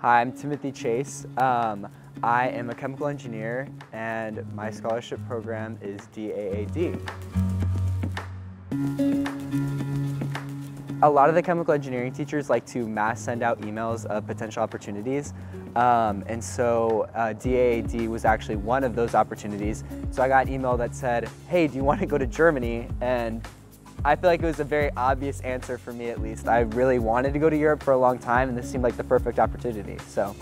Hi, I'm Timothy Chase. I am a chemical engineer and my scholarship program is DAAD. A lot of the chemical engineering teachers like to mass send out emails of potential opportunities. And so DAAD was actually one of those opportunities. So I got an email that said, hey, do you want to go to Germany? And I feel like it was a very obvious answer for me, at least. I really wanted to go to Europe for a long time, and this seemed like the perfect opportunity. So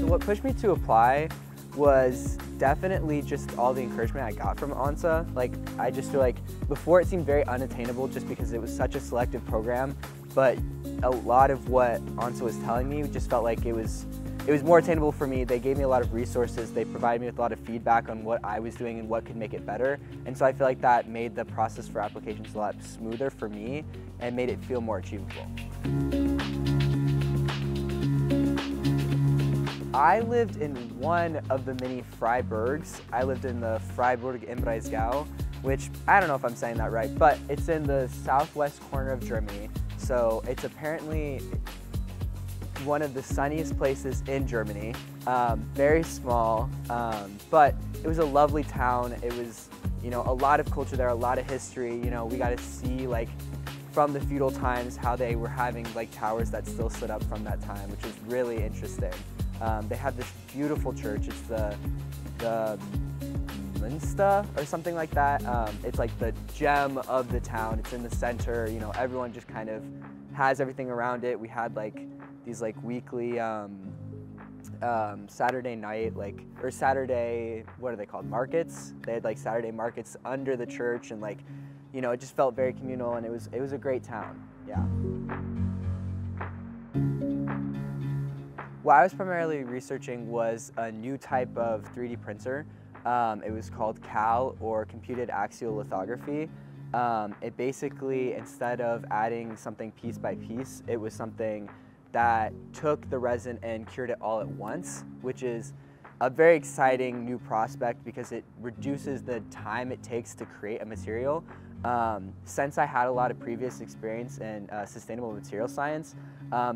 what pushed me to apply was definitely just all the encouragement I got from ANSA. Like, I just feel like before it seemed very unattainable just because it was such a selective program, but a lot of what ANSA was telling me just felt like it was more attainable for me. They gave me a lot of resources. They provided me with a lot of feedback on what I was doing and what could make it better. And so I feel like that made the process for applications a lot smoother for me and made it feel more achievable. I lived in one of the many Freiburgs. I lived in the Freiburg im Breisgau, which I don't know if I'm saying that right, but it's in the southwest corner of Germany. So it's apparently one of the sunniest places in Germany. Very small, but it was a lovely town. It was, a lot of culture there, a lot of history. We got to see like from the feudal times how they were having like towers that still stood up from that time, which was really interesting. They have this beautiful church. It's the Münster or something like that. It's like the gem of the town. It's in the center. Everyone just kind of has everything around it. We had like these like weekly Saturday night, or Saturday, what are they called, markets? They had like Saturday markets under the church, and it just felt very communal, and it was a great town, yeah. What I was primarily researching was a new type of 3D printer. It was called CAL, or computed axial lithography. It basically, instead of adding something piece by piece, it was something that took the resin and cured it all at once, which is a very exciting new prospect because it reduces the time it takes to create a material. Since I had a lot of previous experience in sustainable material science,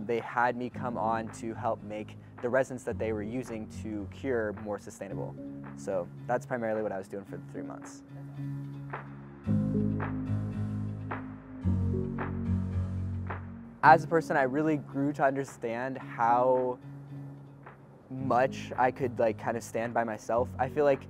they had me come on to help make the resins that they were using to cure more sustainable. So that's primarily what I was doing for the 3 months. As a person, I really grew to understand how much I could kind of stand by myself. I feel like,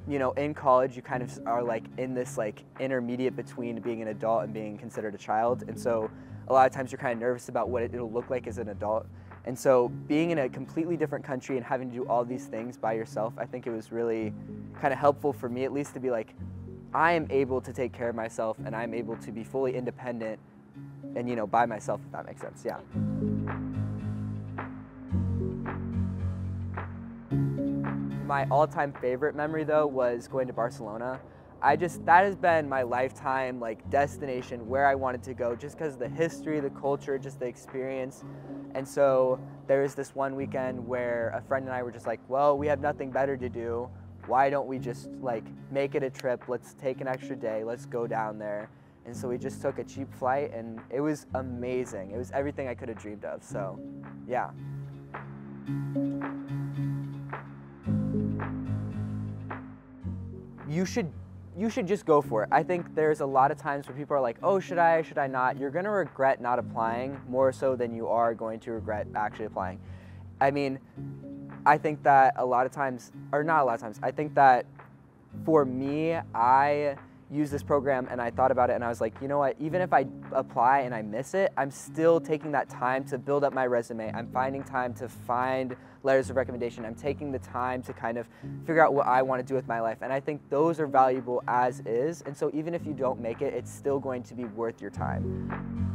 in college you kind of are in this intermediate between being an adult and being considered a child. And so a lot of times you're kind of nervous about what it'll look like as an adult. And so being in a completely different country and having to do all these things by yourself, I think it was really kind of helpful for me, at least, to be like, I am able to take care of myself and I'm able to be fully independent and, by myself, if that makes sense, yeah. My all-time favorite memory, though, was going to Barcelona. That has been my lifetime destination where I wanted to go, just because of the history, the culture, just the experience. And so there was this one weekend where a friend and I were just like, well, we have nothing better to do. Why don't we just make it a trip? Let's take an extra day. Let's go down there. And so we just took a cheap flight, and it was amazing. It was everything I could have dreamed of, so yeah. You should just go for it. I think there's a lot of times where people are like, oh, should I not? You're gonna regret not applying more so than you are going to regret actually applying. I mean, I think that I think that for me, I use this program and I thought about it and I was like, you know what, even if I apply and I miss it, I'm still taking that time to build up my resume. I'm finding time to find letters of recommendation. I'm taking the time to kind of figure out what I want to do with my life. And I think those are valuable as is. And so even if you don't make it, it's still going to be worth your time.